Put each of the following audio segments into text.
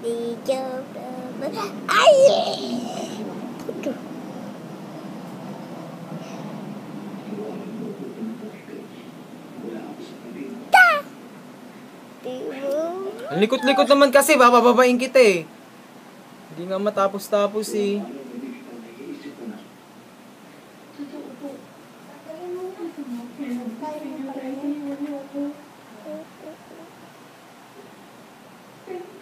Đi chơi ai Ang likot-likot naman kasi, bababain kita eh. Hindi nga matapos-tapos eh.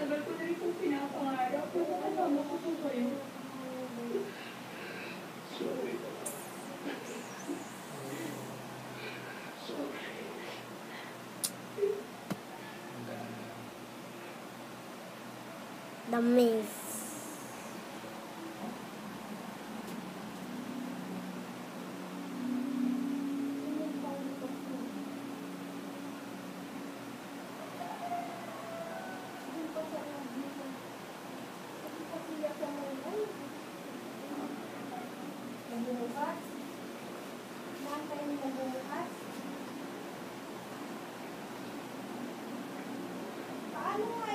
Tagal ko na rin itong pinapangarap. Pero kasama ko po kayo. Sorry. The Miz. Paano nga